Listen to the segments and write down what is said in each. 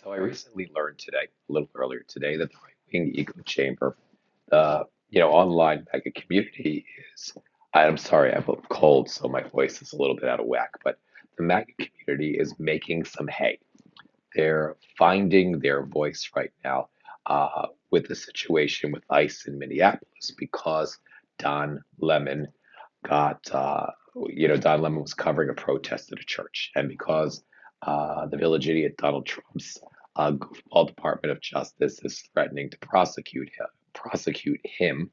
So I recently learned today, a little earlier today, that the right-wing echo chamber, the online mega community is. I'm sorry, I have a cold, so my voice is a little bit out of whack. But the MAGA community is making some hay. They're finding their voice right now with the situation with ICE in Minneapolis because Don Lemon got, Don Lemon was covering a protest at a church, and because the village idiot Donald Trump's goofball Department of Justice is threatening to prosecute him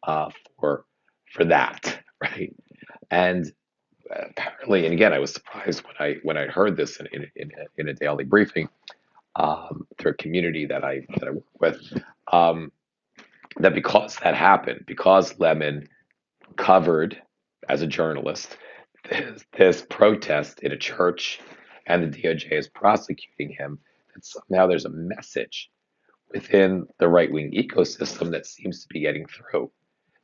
uh, for for that, right? And apparently, and again, I was surprised when I heard this in a daily briefing through a community that I work with, um, that because that happened, because Lemon covered as a journalist this protest in a church, and the DOJ is prosecuting him, that somehow there's a message within the right wing ecosystem that seems to be getting through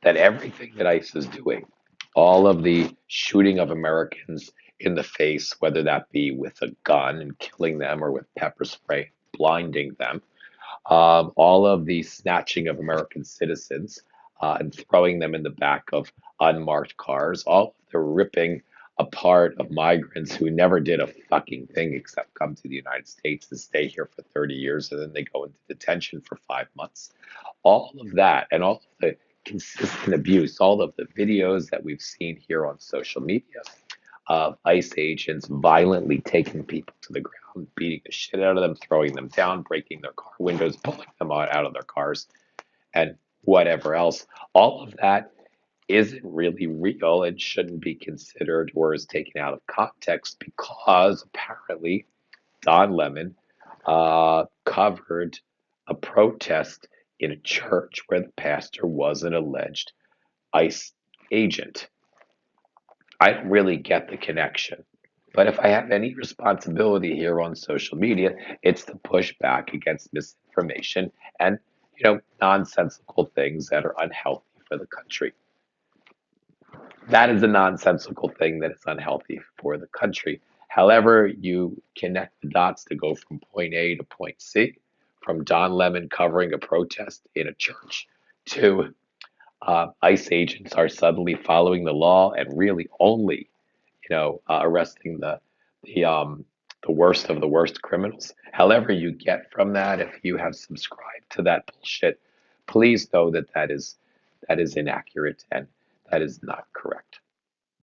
that everything that ICE is doing, all of the shooting of Americans in the face, whether that be with a gun and killing them or with pepper spray blinding them, all of the snatching of American citizens and throwing them in the back of unmarked cars, all of the ripping apart of migrants who never did a fucking thing except come to the United States and stay here for 30 years and then they go into detention for 5 months. All of that and all of the consistent abuse, all of the videos that we've seen here on social media of ICE agents violently taking people to the ground, beating the shit out of them, throwing them down, breaking their car windows, pulling them out of their cars, and whatever else. All of that isn't really real and shouldn't be considered or is taken out of context because apparently Don Lemon covered a protest in a church where the pastor was an alleged ICE agent. I don't really get the connection. But if I have any responsibility here on social media, it's to push back against misinformation and, nonsensical things that are unhealthy for the country. That is a nonsensical thing that is unhealthy for the country. However, you connect the dots to go from point A to point C, from Don Lemon covering a protest in a church to ICE agents are suddenly following the law and really only arresting the worst of the worst criminals. However, you get from that, if you have subscribed to that bullshit, please know that that is inaccurate and that is not correct.